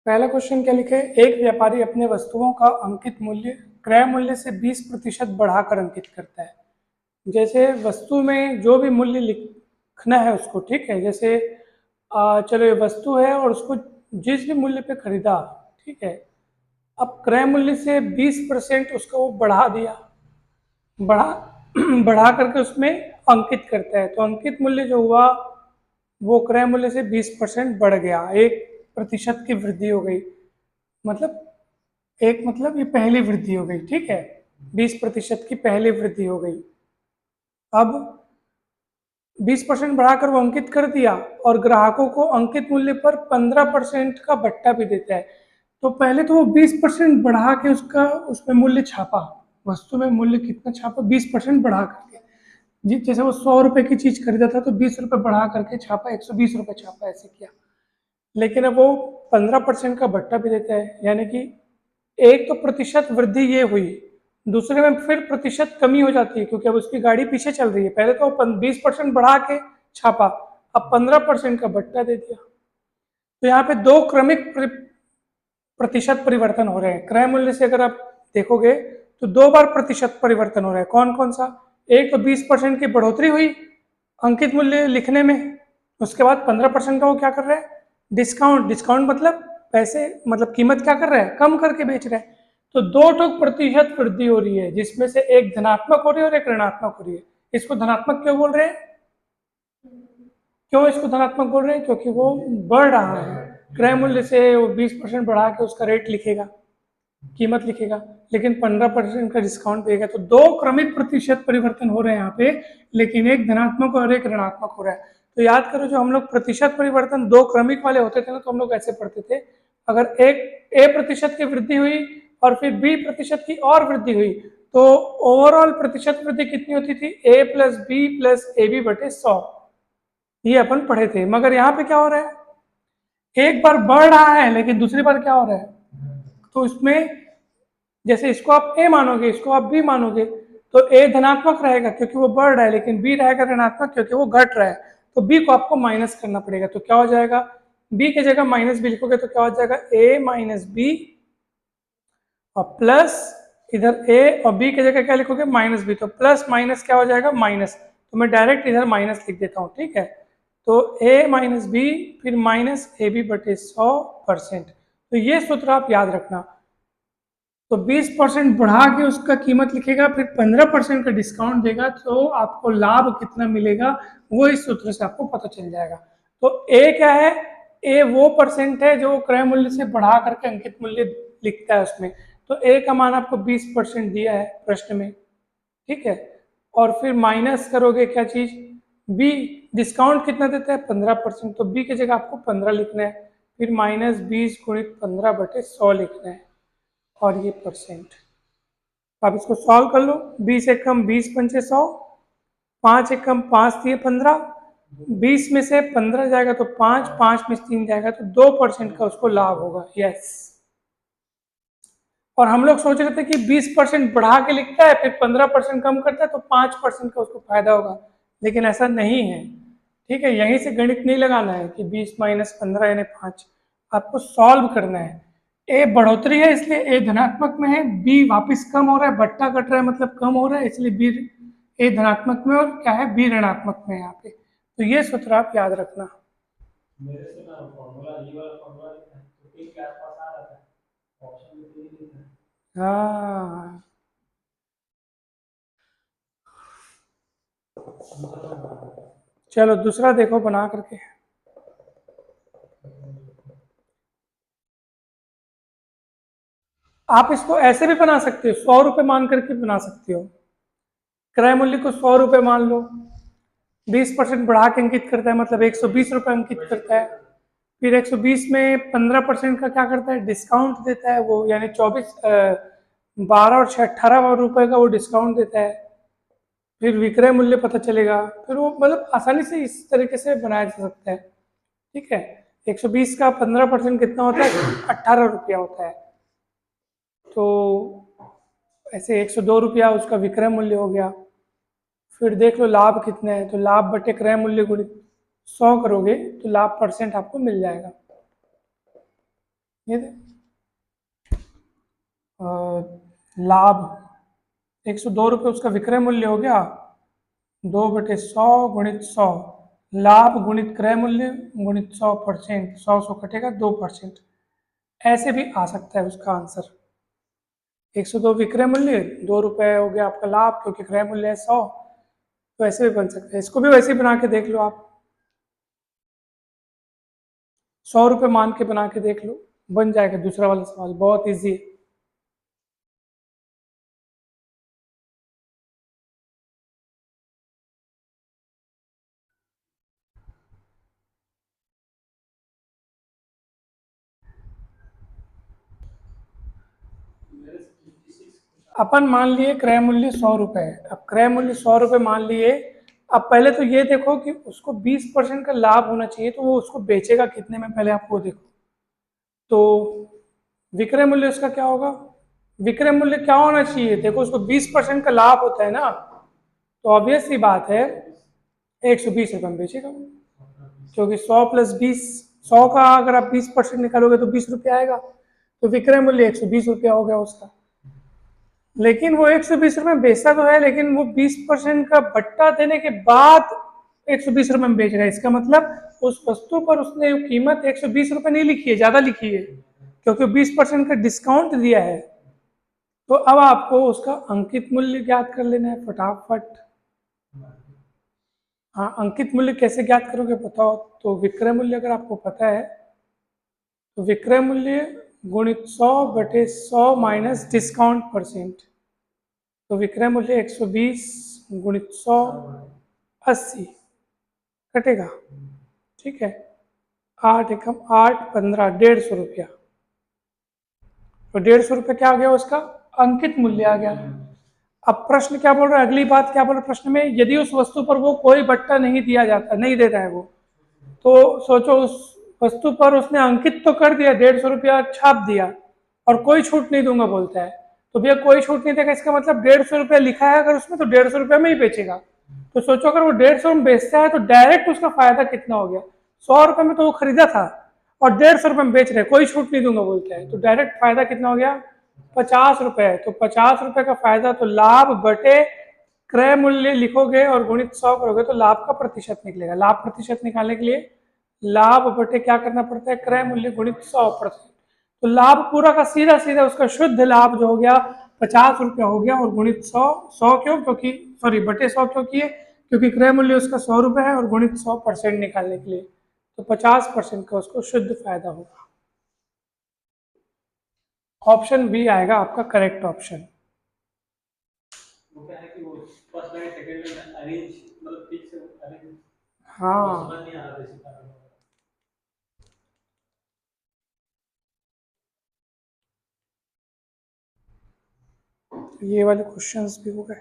पहला क्वेश्चन क्या लिखा है, एक व्यापारी अपने वस्तुओं का अंकित मूल्य क्रय मूल्य से 20% बढ़ाकर अंकित करता है। जैसे वस्तु में जो भी मूल्य लिखना है उसको, ठीक है। जैसे चलो ये वस्तु है और उसको जिस भी मूल्य पे खरीदा, ठीक है। अब क्रय मूल्य से 20% उसका वो बढ़ा दिया, बढ़ा बढ़ा करके उसमें अंकित करता है। तो अंकित मूल्य जो हुआ वो क्रय मूल्य से 20% बढ़ गया, 1% की वृद्धि हो गई। मतलब मतलब ये पहली वृद्धि हो गई, ठीक है। 20% की पहली वृद्धि हो गई। अब 20% बढ़ाकर वो अंकित कर दिया और ग्राहकों को अंकित मूल्य पर 15% का भट्टा भी देता है। तो पहले तो वो 20% बढ़ा के उसका उसमें मूल्य छापा, वस्तु में मूल्य कितना छापा, 20% बढ़ा करके। जैसे वो 100 रुपए की चीज खरीदा था तो 20 रुपए बढ़ा करके छापा, 120 रुपए छापा, ऐसे किया। लेकिन अब वो 15% का भट्टा भी देता है, यानी कि एक तो प्रतिशत वृद्धि ये हुई, दूसरे में फिर प्रतिशत कमी हो जाती है क्योंकि अब उसकी गाड़ी पीछे चल रही है। पहले तो 20% बढ़ा के छापा, अब 15% का भट्टा दे दिया। तो यहाँ पे दो क्रमिक प्रतिशत परिवर्तन हो रहे हैं। क्रय मूल्य से अगर आप देखोगे तो दो बार प्रतिशत परिवर्तन हो रहा है। कौन कौन सा? एक तो 20% की बढ़ोतरी हुई अंकित मूल्य लिखने में, उसके बाद 15% का वो क्या कर रहा है, डिस्काउंट। डिस्काउंट मतलब पैसे, मतलब कीमत क्या कर रहा है, कम करके बेच रहा है। तो दो टोक प्रतिशत वृद्धि हो रही है, जिसमें से एक धनात्मक हो रही है और एक ऋणात्मक हो रही है। इसको धनात्मक क्यों बोल रहे हैं? क्यों इसको धनात्मक बोल रहे हैं? क्योंकि वो बढ़ रहा है। क्रय मूल्य से वो 20% बढ़ा के उसका रेट लिखेगा, कीमत लिखेगा, लेकिन 15% का डिस्काउंट देगा। तो दो क्रमिक प्रतिशत परिवर्तन हो रहे हैं यहाँ पे, लेकिन एक धनात्मक और एक ऋणात्मक हो रहा है। तो याद करो, जो हम लोग प्रतिशत परिवर्तन दो क्रमिक वाले होते थे ना, तो हम लोग ऐसे पढ़ते थे, अगर एक A% की वृद्धि हुई और फिर B% की और वृद्धि हुई तो ओवरऑल प्रतिशत वृद्धि कितनी होती थी, A + B + AB बटे 100। ये अपन पढ़े थे। मगर यहाँ पे क्या हो रहा है, एक बार बढ़ रहा है लेकिन दूसरी बार क्या हो रहा है, तो इसमें जैसे इसको आप A मानोगे, इसको आप B मानोगे, तो A धनात्मक रहेगा क्योंकि वो बढ़ रहा है, लेकिन B रहेगा ऋणात्मक क्योंकि वो घट रहा है। तो B को आपको माइनस करना पड़ेगा। तो क्या हो जाएगा, B की जगह -B लिखोगे तो क्या हो जाएगा, A - B और प्लस इधर A और B की जगह क्या लिखोगे, -B। तो प्लस माइनस क्या हो जाएगा, माइनस। तो मैं डायरेक्ट इधर माइनस लिख देता हूँ, ठीक है। तो A - B फिर -AB बटे 100%। तो ये सूत्र आप याद रखना। तो 20% बढ़ा के उसका कीमत लिखेगा, फिर 15% का डिस्काउंट देगा, तो आपको लाभ कितना मिलेगा वो इस सूत्र से आपको पता चल जाएगा। तो ए क्या है, ए वो परसेंट है जो क्रय मूल्य से बढ़ा करके अंकित मूल्य लिखता है उसमें। तो ए का मान आपको 20% दिया है प्रश्न में, ठीक है। और फिर माइनस करोगे क्या चीज, बी डिस्काउंट कितना देता है, 15%। तो बी की जगह आपको 15 लिखना है, फिर -20 × 15 बटे 100 लिखना है, और ये परसेंट। आप इसको सॉल्व कर लो, 20 एकम 20 पंचे 100, 5 एकम 5 दिए 15, 20 में से 15 जाएगा तो 5, 5 में से 3 जाएगा तो 2% का उसको लाभ होगा। यस। और हम लोग सोच रहे थे कि 20% बढ़ा के लिखता है फिर 15% कम करता है तो 5% का उसको फायदा होगा, लेकिन ऐसा नहीं है, ठीक है। यहीं से गणित नहीं लगाना है कि 20 - 15 यानी 5, आपको सॉल्व करना है। ए बढ़ोतरी है इसलिए ए धनात्मक में है, बी वापस कम हो रहा है, बट्टा कट रहा है मतलब कम हो रहा है, इसलिए बी ए धनात्मक में और क्या है, बी ऋणात्मक में यहाँ पे। तो ये सूत्र आप याद रखना। मेरे से ना फॉर्मूला ये वाला फॉर्मूला लिखा है तो एक के आसपास आ रहा था, ऑप्शन में तो ये लिखा है। हाँ, चलो दूसरा देखो बना करके। आप इसको ऐसे भी बना सकते हो, 100 रुपये मान करके बना सकते हो। क्रय मूल्य को 100 रुपये मान लो, 20% बढ़ा के अंकित करता है मतलब 120 रुपये अंकित करता है। फिर 120 में 15% का क्या करता है, डिस्काउंट देता है वो, यानी 12 और 6 18 रुपये का वो डिस्काउंट देता है। फिर विक्रय मूल्य पता चलेगा, फिर वो मतलब आसानी से इस तरीके से बनाया जा सकता है, ठीक है। 120 का 15% कितना होता है, 18 रुपया होता है। तो ऐसे 102 रुपया उसका विक्रय मूल्य हो गया। फिर देख लो लाभ कितने हैं, तो लाभ बटे क्रय मूल्य गुणित 100 करोगे तो लाभ परसेंट आपको मिल जाएगा। ये लाभ 102 रुपये उसका विक्रय मूल्य हो गया, 2/100 गुणित 100, लाभ गुणित क्रय मूल्य गुणित 100%, 100 कटेगा 2%। ऐसे भी आ सकता है उसका आंसर। 102 विक्रय मूल्य, 2 रुपये हो गया आपका लाभ क्योंकि क्रय मूल्य है 100, तो ऐसे भी बन सकता है। इसको भी वैसे ही बना के देख लो आप, 100 रुपये मान के बना के देख लो, बन जाएगा दूसरा वाला सवाल, बहुत ईजी है। अपन मान लिए क्रय मूल्य 100 रुपये है, अब क्रय मूल्य 100 रुपये मान लिए। अब पहले तो ये देखो कि उसको 20% का लाभ होना चाहिए, तो वो उसको बेचेगा कितने में, पहले आपको देखो। तो विक्रय मूल्य उसका क्या होगा, विक्रय मूल्य क्या होना चाहिए, देखो उसको 20% का लाभ होता है ना, तो ऑब्वियस सी बात है 120 रुपये में बेचेगा वो, क्योंकि 100 + 20, 100 का अगर आप 20% निकालोगे तो 20 रुपये आएगा, तो विक्रय मूल्य 120 रुपया हो गया उसका। लेकिन वो 120 रुपये में बेचता तो है, लेकिन वो 20% का बट्टा देने के बाद 120 रुपये में बेच रहा है। इसका मतलब उस वस्तु पर उसने कीमत 120 रुपये नहीं लिखी है, ज्यादा लिखी है, क्योंकि 20% का डिस्काउंट दिया है। तो अब आपको उसका अंकित मूल्य ज्ञात कर लेना है फटाफट। हाँ, अंकित मूल्य कैसे ज्ञात करोगे बताओ, तो विक्रय मूल्य अगर आपको पता है तो विक्रय मूल्य गुणित 100/100 माइनस डिस्काउंट %, तो विक्रय मूल्य 120 गुणित 100 80 कटेगा, ठीक है। 8 एकम 8 15 150 रुपया, तो 150 रुपये क्या आ गया उसका अंकित मूल्य आ गया। अब प्रश्न क्या बोल रहा है, अगली बात क्या बोल रहा है प्रश्न में, यदि उस वस्तु पर वो कोई बट्टा नहीं दिया जाता, नहीं देता है वो, तो सोचो उस वस्तु पर उसने अंकित तो कर दिया, 150 रुपया छाप दिया और कोई छूट नहीं दूंगा बोलता है, तो भैया कोई छूट नहीं देगा, इसका मतलब 150 रुपया लिखा है अगर उसमें, तो 150 रुपया में ही बेचेगा। तो सोचो अगर वो 150 में बेचता है तो डायरेक्ट उसका फायदा कितना हो गया, 100 रुपये में तो वो खरीदा था और 150 रुपये में बेच रहे, कोई छूट नहीं दूंगा बोलता है, तो डायरेक्ट फायदा कितना हो गया 50 रुपये। तो 50 रुपये का फायदा, तो लाभ बटे क्रय मूल्य लिखोगे और गुणित 100 करोगे तो लाभ का प्रतिशत निकलेगा। लाभ प्रतिशत निकालने के लिए लाभ बटे क्या करना पड़ता है, क्रय मूल्य गुणित 100%। तो लाभ पूरा का सीधा सीधा उसका शुद्ध लाभ जो हो गया 50 रुपया हो गया, और गुणित 100, 100 क्यों, क्योंकि सॉरी बटे 100 क्यों किए, क्योंकि क्रय मूल्य उसका 100 रुपये है, और गुणित 100% निकालने के लिए, तो 50% का उसको शुद्ध फायदा होगा। ऑप्शन बी आएगा आपका करेक्ट ऑप्शन। हाँ, ये वाले क्वेश्चंस भी हो गए।